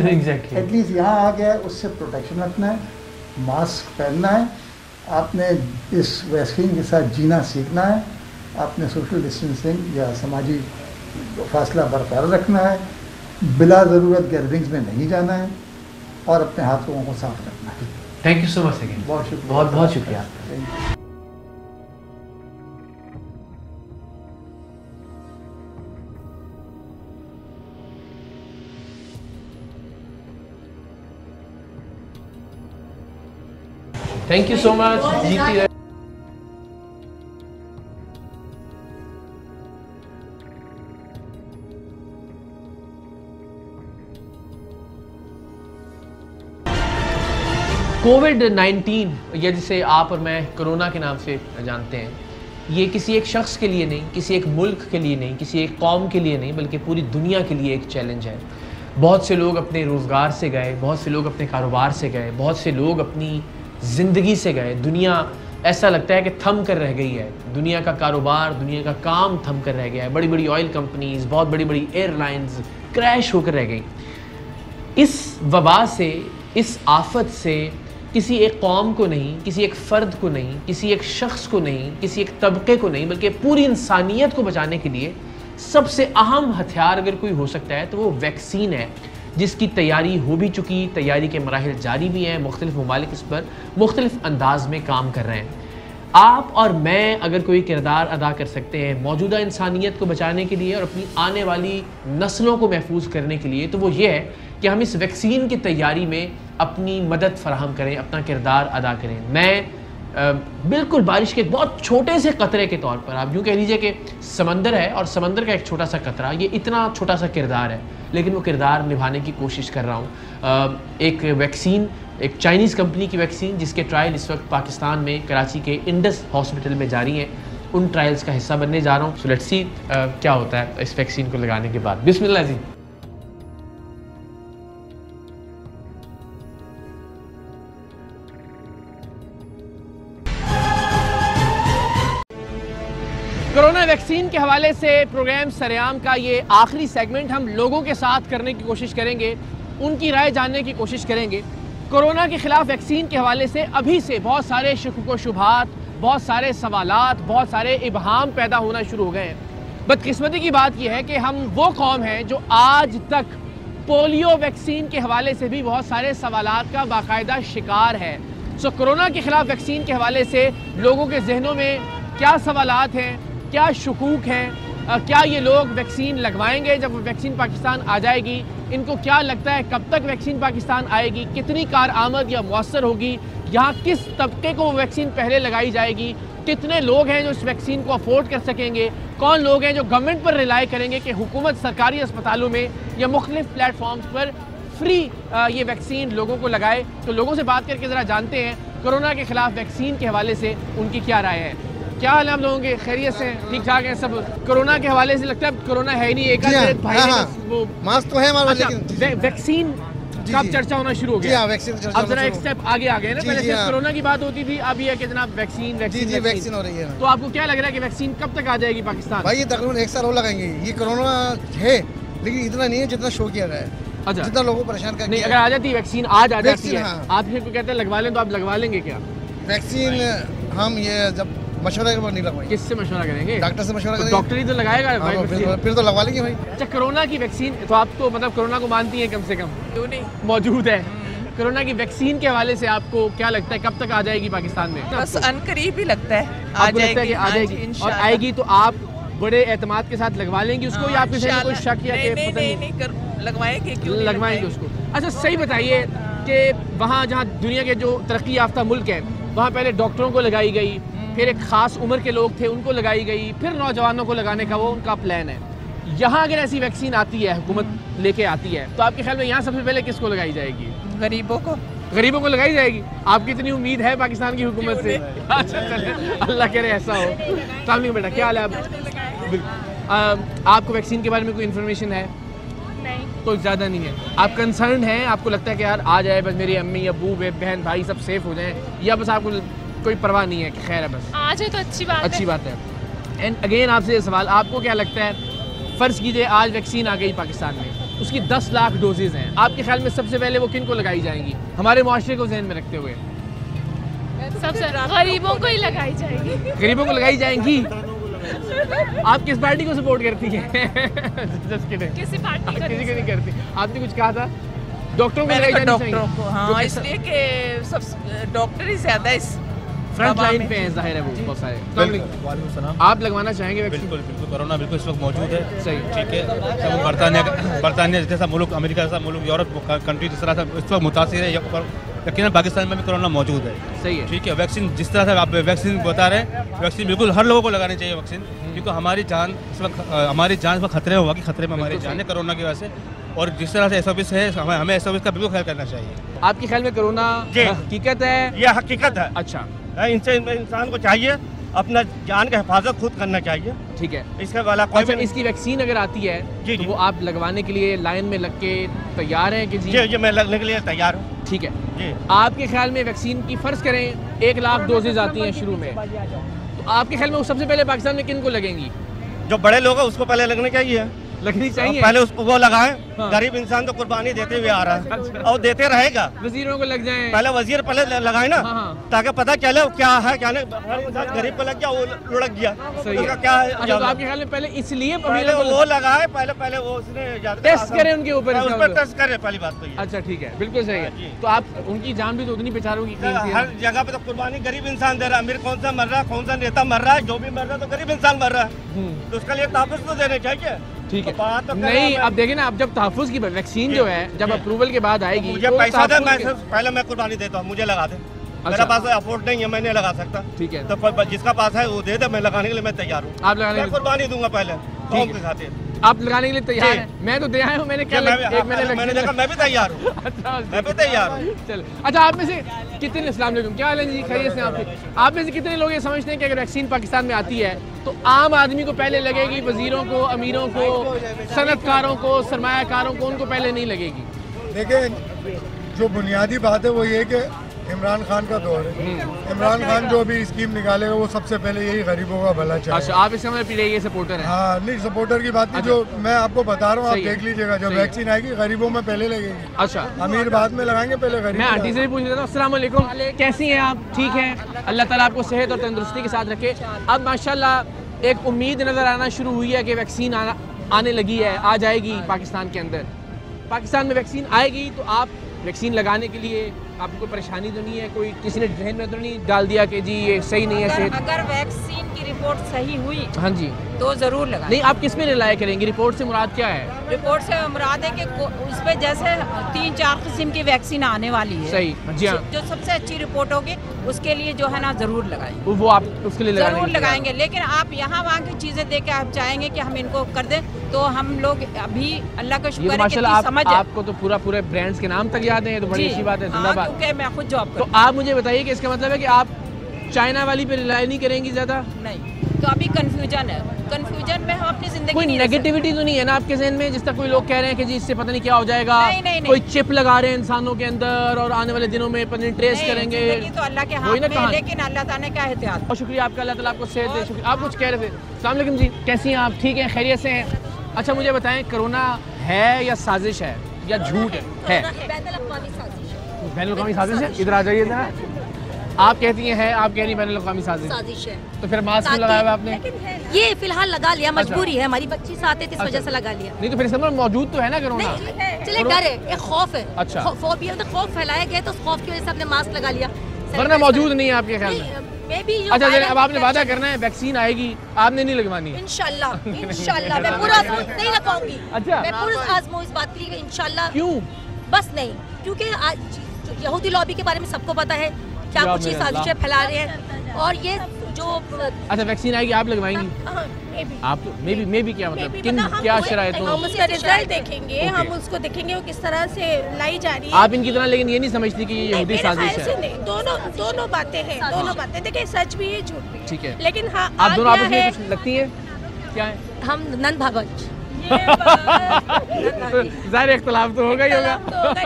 एटलीस्ट यहाँ आ गया, उससे प्रोटेक्शन रखना है, मास्क पहनना है, आपने इस वैक्सीन के साथ जीना सीखना है, आपने सोशल डिस्टेंसिंग या समाजी फासला बरकरार रखना है, बिला ज़रूरत गैदरिंग्स में नहीं जाना है, और अपने हाथों को साफ रखना है। Thank you so much again, बहुत शुक्रिया, बहुत बहुत शुक्रिया। Thank you so much. जीती रहे। कोविड-19 या जिसे आप और मैं कोरोना के नाम से जानते हैं, ये किसी एक शख्स के लिए नहीं, किसी एक मुल्क के लिए नहीं, किसी एक कौम के लिए नहीं, बल्कि पूरी दुनिया के लिए एक चैलेंज है। बहुत से लोग अपने रोज़गार से गए, बहुत से लोग अपने कारोबार से गए, बहुत से लोग अपनी ज़िंदगी से गए। दुनिया ऐसा लगता है कि थम कर रह गई है। दुनिया का कारोबार, दुनिया का काम थम कर रह गया है। बड़ी बड़ी ऑयल कंपनीज, बहुत बड़ी बड़ी एयरलाइंस क्रैश होकर रह गई। इस वबा से, इस आफत से किसी एक कौम को नहीं, किसी एक फ़र्द को नहीं, किसी एक शख्स को नहीं, किसी एक तबके को नहीं, बल्कि पूरी इंसानियत को बचाने के लिए सबसे अहम हथियार अगर कोई हो सकता है तो वो वैक्सीन है, जिसकी तैयारी हो भी चुकी, तैयारी के मराहिल जारी भी हैं। मुख्तलिफ ममालिक इस पर मुख्तलिफ अंदाज में काम कर रहे हैं। आप और मैं अगर कोई किरदार अदा कर सकते हैं मौजूदा इंसानियत को बचाने के लिए और अपनी आने वाली नस्लों को महफूज करने के लिए, तो वो ये है कि हम इस वैक्सीन की तैयारी में अपनी मदद फराहम करें, अपना किरदार अदा करें। मैं बिल्कुल बारिश के एक बहुत छोटे से कतरे के तौर पर, आप यूँ कह लीजिए कि समंदर है और समंदर का एक छोटा सा कतरा, ये इतना छोटा सा किरदार है, लेकिन वो किरदार निभाने की कोशिश कर रहा हूँ। एक वैक्सीन, एक चाइनीज़ कंपनी की वैक्सीन जिसके ट्रायल इस वक्त पाकिस्तान में कराची के इंडस हॉस्पिटल में जारी हैं, उन ट्रायल्स का हिस्सा बनने जा रहा हूँ। सो लेट्स सी क्या होता है इस वैक्सीन को लगाने के बाद। बिस्मिल्लाह जी। कोरोना वैक्सीन के हवाले से प्रोग्राम सरेआम का ये आखिरी सेगमेंट हम लोगों के साथ करने की कोशिश करेंगे, उनकी राय जानने की कोशिश करेंगे। कोरोना के ख़िलाफ़ वैक्सीन के हवाले से अभी से बहुत सारे शुक व शुबहात, बहुत सारे सवालात, बहुत सारे इबहाम पैदा होना शुरू हो गए हैं। बदकिस्मती की बात यह है कि हम वो कौम हैं जो आज तक पोलियो वैक्सीन के हवाले से भी बहुत सारे सवालात का बाकायदा शिकार है। सो कोरोना के ख़िलाफ़ वैक्सीन के हवाले से लोगों के जहनों में क्या सवालात हैं, क्या शुकूक हैं, क्या ये लोग वैक्सीन लगवाएंगे जब वैक्सीन पाकिस्तान आ जाएगी, इनको क्या लगता है कब तक वैक्सीन पाकिस्तान आएगी, कितनी कारआमद या मुअस्सर होगी, यहाँ किस तबके को वो वैक्सीन पहले लगाई जाएगी, कितने लोग हैं जो इस वैक्सीन को अफोर्ड कर सकेंगे, कौन लोग हैं जो गवर्नमेंट पर रिलाई करेंगे कि हुकूमत सरकारी अस्पतालों में या मुख्तलिफ प्लेटफॉर्म्स पर फ्री ये वैक्सीन लोगों को लगाए। तो लोगों से बात करके ज़रा जानते हैं कोरोना के ख़िलाफ़ वैक्सीन के हवाले से उनकी क्या राय है। क्या हाल है आप लोगों के? खैरियत से? ठीक ठाक है सब? कोरोना के हवाले से लगता है कोरोना है ही नहीं, एक भाई वो मास्क तो है हमारा, लेकिन वैक्सीन कब चर्चा होना शुरू हो गया? वैक्सीन अब जरा एक स्टेप आगे आ गए ना, पहले सिर्फ कोरोना की बात होती थी, अब ये कि जनाब वैक्सीन वैक्सीन हो रही है। तो आपको क्या लग रहा है कि वैक्सीन कब तक आ जाएगी पाकिस्तान? भाई ये तकरीबन 1 साल हो लगाएंगे। ये कोरोना है लेकिन इतना नहीं है जितना शो किया गया है। अच्छा, जितना लोगों को परेशान कर, नहीं अगर आ जाती वैक्सीन, आज आ जाती है, आप फिर कहते हैं लगवा लें, तो आप लगवा लेंगे क्या वैक्सीन? हम ये जब मशवरा के बाद नहीं लगवाएंगे। किससे मशवरा करेंगे? डॉक्टर से मशवरा करेंगे। डॉक्टर ही तो लगाएगा भाई, फिर तो लगवा लेंगे भाई। अच्छा, कोरोना की वैक्सीन तो आप तो मतलब कोरोना को मानती हैं कम से कम? क्यों नहीं, मौजूद है। कोरोना की वैक्सीन के हवाले से आपको क्या लगता है कब तक आ जाएगी पाकिस्तान में? बस अनकरीब ही लगता है आ जाएगी और आएगी तो आप बड़े एतमाद के साथ लगवा लेंगी उसको, या आपके कोई शक या लगवाएंगे उसको? अच्छा, सही बताइए कि वहाँ जहाँ दुनिया के जो तरक्की याफ्ता मुल्क है वहाँ पहले डॉक्टरों को लगाई गई, फिर एक ख़ास उम्र के लोग थे उनको लगाई गई, फिर नौजवानों को लगाने का वो उनका प्लान है। यहाँ अगर ऐसी वैक्सीन आती है, हुकूमत लेके आती है, तो आपके ख्याल में यहाँ सबसे पहले किसको लगाई जाएगी? गरीबों को। गरीबों को लगाई जाएगी? आपकी इतनी उम्मीद है पाकिस्तान की हुकूमत से? अच्छा चले, अल्लाह करे ऐसा हो। तो बेटा क्या हाल है? आपको वैक्सीन के बारे में कोई इन्फॉर्मेशन है? नहीं, कोई ज़्यादा नहीं है। आप कंसर्न हैं, आपको लगता है कि यार आ जाए बस, मेरी अम्मी अबू बहन भाई सब सेफ हो जाएं, या बस आपको कोई परवाह नहीं है कि खैर है बस आ जाए तो अच्छी बात है। एंड अगेन आपसे सवाल, आपको क्या लगता है, फ़र्ज़ कीजिए आज वैक्सीन आ गई पाकिस्तान में, उसकी 10 लाख डोजेज़ हैं, आपके ख्याल में सबसे पहले वो किन को लगाई जाएंगी हमारे माशरे को जहन में रखते हुए? सबसे गरीबों को ही लगाई जाएगी। गरीबों को लगाई जाएंगी? आप किस पार्टी को सपोर्ट करती हैं? किसी पार्टी को नहीं करती। आपने कुछ कहा था डॉक्टरों को लगाई जानी चाहिए? हाँ, इसलिए कि सब डॉक्टर ही ज़्यादा इस फ्रंट लाइन पे हैं, जाहिर है वो बहुत सारे। आप लगवाना चाहेंगे वैक्सीन? बिल्कुल, कोरोना बिल्कुल इस वक्त मौजूद है। सही, ठीक है। सब बरतानिया जैसा मुल्क, अमेरिका जैसा मुल्क, यूरोप कंट्री जिस तरह से इस वक्त मुतासिर है, लेकिन पाकिस्तान में भी कोरोना मौजूद है। सही है, ठीक है। वैक्सीन जिस तरह से आप वैक्सीन बता रहे हैं, वैक्सीन बिल्कुल हर लोगों को लगानी चाहिए वैक्सीन, क्योंकि हमारी जान इस वक्त खतरे होगा कि खतरे में हमारी जान है कोरोना की वजह से। और जिस तरह से SOP है, हमें SOP का बिल्कुल ख्याल करना चाहिए। आपके ख्याल में कोरोना हकीकत है? यह हकीकत है। अच्छा, इनसे इंसान को चाहिए अपना जान का हिफाजत खुद करना चाहिए, ठीक है। इसका वाला कोई इसकी वैक्सीन अगर आती है तो वो आप लगवाने के लिए लाइन में लग के तैयार हैं कि जी? जी, मैं लगने के लिए तैयार हूँ। ठीक है, आपके ख्याल में वैक्सीन की फ़र्ज़ करें 1 लाख डोजेज आती हैं शुरू में, तो आपके ख्याल में वो सबसे पहले पाकिस्तान में किन को लगेंगी? जो बड़े लोग हैं उसको पहले लगने चाहिए, लगनी चाहिए, पहले उसको वो लगाएं। हाँ। गरीब इंसान तो कुर्बानी देते हुए आ रहा है और देते रहेगा। वजीरों को लग जाए, पहले वजीर पहले लगाए ना, हाँ। ताकि पता चले क्या है क्या नहीं। हर इंसान गरीब को लग गया, वो लुढ़क गया, सही उसका है। क्या है? अच्छा, तो आपके ख्याल में पहले इसलिए पहले वो लगाए, पहले वो उसने टेस्ट करें उनके ऊपर, उस पर टेस्ट करे, पहली बात तो ये। अच्छा ठीक है, बिल्कुल सही है। तो आप उनकी जान भी तो उतनी बेचारों की कीमती है। हर जगह पे तो कुर्बानी गरीब इंसान दे रहा है। अमीर कौन सा मर रहा है, कौन सा नेता मर रहा है, जो भी मर रहा है तो गरीब इंसान मर रहा है, तो उसका लिए तहफ़्फ़ुज़ तो देने चाहिए। ठीक है, तो बात तो नहीं अब देखिए ना, अब जब तहफ़्फ़ुज़ की वैक्सीन जो है जब अप्रूवल के बाद आएगी, मुझे तो पैसा दे, तहफ़्फ़ुज़ पहले मैं कुर्बानी देता हूँ, मुझे लगा दे। मेरा पास अफोर्ड नहीं है, मैं नहीं लगा सकता। ठीक है, तो कोई जिसका पास है वो दे दे, मैं लगाने के लिए मैं तैयार हूँ। आप लगाने मैं कुर्बानी दूंगा पहले कौम के खातिर। आप लगाने के लिए तैयार हैं? मैं तो दे आया हूँ, मैंने क्या मैंने देखा, मैं भी तैयार हूँ। अच्छा, मैं भी तैयार हूँ। चलो, अच्छा आप में से कितने, अस्सलाम वालेकुम, क्या हाल है जी, खैरियत से आप में से कितने लोग ये समझते हैं कि अगर वैक्सीन पाकिस्तान में आती है तो आम आदमी को पहले लगेगी, वजीरों को, अमीरों को, सनतकारों को, सरमायाकारों को, उनको पहले नहीं लगेगी? देखिए, जो बुनियादी बात है वो ये कि इमरान खान का दौर है। इमरान खान जो अभी स्कीम निकालेगा वो सबसे पहले यही गरीबों का भला चाहेगा। अच्छा, आप इसका मतलब ये सपोर्टर हैं? हाँ, नहीं सपोर्टर की बात नहीं, जो मैं आपको बता रहा हूँ, आप देख लीजिएगा, जब वैक्सीन आएगी गरीबों में पहले लगेगी। अच्छा, अमीर बाद में लगाएंगे, पहले गरीब। मैं आंटी से भी पूछ लेता हूँ। अस्सलाम वालेकुम, कैसी हैं आप? ठीक हैं, अल्लाह ताला आपको सेहत और तंदुरुस्ती के साथ रखे। अब माशाल्लाह एक उम्मीद नज़र आना शुरू हुई है कि वैक्सीन आने लगी है, आ जाएगी पाकिस्तान के अंदर। पाकिस्तान में वैक्सीन आएगी तो आप वैक्सीन लगाने के लिए आपको कोई परेशानी तो नहीं है? कोई किसी ने जहन में तो नहीं डाल दिया कि जी ये सही नहीं है? अगर वैक्सीन की रिपोर्ट सही हुई, हाँ जी, तो जरूर लगाएं। नहीं, आप किस में रिलाय करेंगी? रिपोर्ट से मुराद क्या है? रिपोर्ट से मुराद है कि उस पे जैसे 3-4 किस्म की वैक्सीन आने वाली है, सही, जी हाँ, जो सबसे अच्छी रिपोर्ट होगी उसके लिए जो है ना जरूर लगाएंगे। वो आप उसके लिए जरूर लगाएंगे। लेकिन आप यहाँ वहाँ की चीजें देख के आप चाहेंगे कि हम इनको कर दें, तो हम लोग अभी अल्लाह का शुक्र है कि समझ आपको तो पूरे ब्रांड्स के नाम तक याद है, तो बड़ी अच्छी बात है, जिंदाबाद। क्योंकि मैं खुद जॉब तो आप मुझे बताइए कि इसका मतलब है कि आप चाइना वाली पे रिलाय नहीं करेंगी ज्यादा? नहीं, तो अभी कंफ्यूजन है, कंफ्यूजन में हम अपनी जिंदगी कोई नेगेटिविटी तो नहीं है ना आपके जहन में, जिस तरह कोई लोग कह रहे हैं कि जी इससे पता नहीं क्या हो जाएगा? नहीं। कोई चिप लगा रहे हैं इंसानों के अंदर और आने वाले दिनों में पता ट्रेस करेंगे, तो अल्लाह के हाथ में, लेकिन अल्लाह ताला का एहतियात। बहुत शुक्रिया आपका, अल्लाह ताला आपको सेहत दे। शुक्रिया। आप कुछ कह रहे थे? अस्सलाम वालेकुम जी, कैसी हैं आप? ठीक हैं, खैरियत से हैं? अच्छा मुझे बताएं, कोरोना है या साजिश है या झूठ है? बैनुल-अक़वामी साजिश है। इधर आ जाइए जरा। आप कहती हैं है, आप कह रही बैनुल-अक़वामी साजिश है, तो फिर मास्क क्यों लगाया हुआ आपने? ये फिलहाल लगा लिया, मजबूरी है, हमारी बच्ची साथ है, इस वजह से लगा लिया। नहीं तो फिर इसमें मौजूद तो है ना कोरोना? चले डर है, एक खौफ है। अच्छा, फोबिया, तो खौफ फैलाया गया, तो उस खौफ की वजह से आपने मास्क लगा लिया, वरना मौजूद नहीं है आपके ख्याल में? अच्छा, अब आपने वादा करना है वैक्सीन आएगी, आपने नहीं लगवानी? इंशाल्लाह मैं पूरा नहीं लगाऊंगी। अच्छा, मैं पूरा आजमाऊं इस बात के लिए इंशाल्लाह। क्यों? बस नहीं, क्योंकि यहूदी लॉबी के बारे में सबको पता है क्या कुछ साजिशें फैला रहे हैं, और ये जो अच्छा वैक्सीन आएगी आप लगवाएंगी? आप तो मे भी क्या मतलब क्या शरायतों? हम उसका रिजल्ट देखेंगे, हम उसको देखेंगे वो किस तरह से लाई जा रही है। आप इनकी तरह लेकिन ये नहीं समझती कि ये यहूदी साजिश है? दोनों बातें हैं, दोनों बातें देखिए, सच भी है झूठ भी। ठीक है, लेकिन हाँ, आप दोनों आपस में कुछ लगती है? क्या है? हम नंद भागवत तो ज़ाहिर इख्तलाफ तो होगा ही होगा,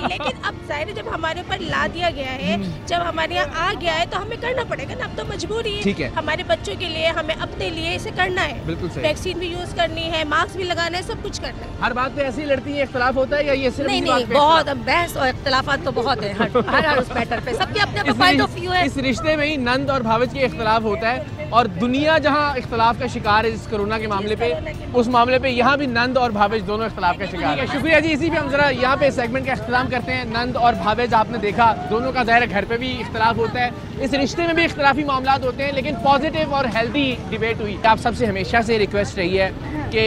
लेकिन अब ज़ाहिर जब हमारे ऊपर ला दिया गया है, जब हमारे यहाँ आ गया है तो हमें करना पड़ेगा ना, अब तो मजबूरी है। ठीक है, हमारे बच्चों के लिए, हमें अपने लिए इसे करना है। बिल्कुल सही। वैक्सीन भी यूज करनी है, मास्क भी लगाना है, सब कुछ करना है। हर बात पे ऐसी लड़ती है, इख्तलाफ होता है या ये सिर्फ नहीं, बहुत बहस और इख्तलाफात तो बहुत है हर उस मैटर पे, सबके अपने पॉइंट ऑफ व्यू है। इस रिश्ते में ही नंद और भावज के इख्तलाफ होता है, और दुनिया जहाँ इख्तलाफ का शिकार है इस कोरोना के मामले पे, उस मामले पे यहाँ भी नंद और भावेज दोनों इख्तलाफ का शिकार है। शुक्रिया जी, इसी पे हम जरा यहाँ पे सेगमेंट का इख्तिताम करते हैं। नंद और भावेज आपने देखा, दोनों का ज़ाहिर घर पे भी इख्तलाफ होता है, इस रिश्ते में भी इख्तलाफी मामलात होते हैं, लेकिन पॉजिटिव और हेल्दी डिबेट हुई। आप सबसे हमेशा से रिक्वेस्ट रही है कि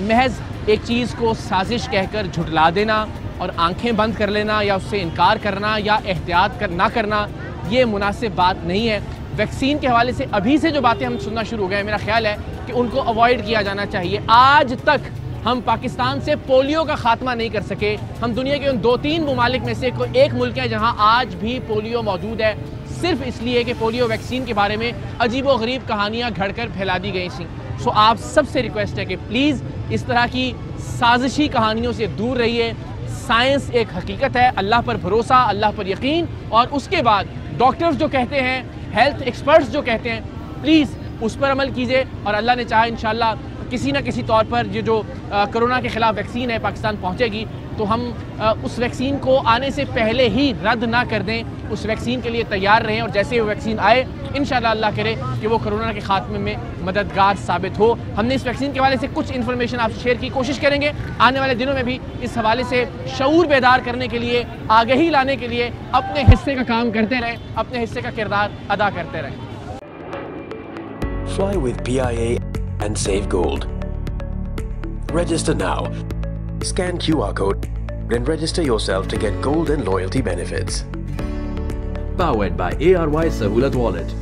महज एक चीज़ को साजिश कहकर झुटला देना और आंखें बंद कर लेना या उससे इनकार करना या एहतियात ना करना, ये मुनासिब बात नहीं है। वैक्सीन के हवाले से अभी से जो बातें हम सुनना शुरू हो गए, मेरा ख्याल है कि उनको अवॉइड किया जाना चाहिए। आज तक हम पाकिस्तान से पोलियो का खात्मा नहीं कर सके। हम दुनिया के उन 2-3 ममालिक में से कोई एक मुल्क है जहां आज भी पोलियो मौजूद है, सिर्फ इसलिए कि पोलियो वैक्सीन के बारे में अजीबो गरीब कहानियां घड़कर फैला दी गई थी। सो आप सबसे रिक्वेस्ट है कि प्लीज़ इस तरह की साजिशी कहानियों से दूर रहिए, साइंस एक हकीकत है, अल्लाह पर भरोसा, अल्लाह पर यकीन, और उसके बाद डॉक्टर्स जो कहते हैं, हेल्थ एक्सपर्ट्स जो कहते हैं, प्लीज़ उस पर अमल कीजिए। और अल्लाह ने चाहा इंशाल्लाह किसी न किसी तौर पर ये जो कोरोना के ख़िलाफ़ वैक्सीन है पाकिस्तान पहुँचेगी, तो हम उस वैक्सीन को आने से पहले ही रद्द ना कर दें, उस वैक्सीन के लिए तैयार रहें, और जैसे वो वैक्सीन आए इंशाल्लाह अल्लाह करे कि वो कोरोना के ख़ात्मे में मददगार साबित हो। हमने इस वैक्सीन के हवाले से कुछ इन्फॉर्मेशन आपसे शेयर की, कोशिश करेंगे आने वाले दिनों में भी इस हवाले से शऊर बेदार करने के लिए, आगाही लाने के लिए अपने हिस्से का काम करते रहें, अपने हिस्से का किरदार अदा करते रहें। Fly with PIA and save gold. Register now. Scan QR code and register yourself to get gold and loyalty benefits. Powered by ARY Sahulat Wallet.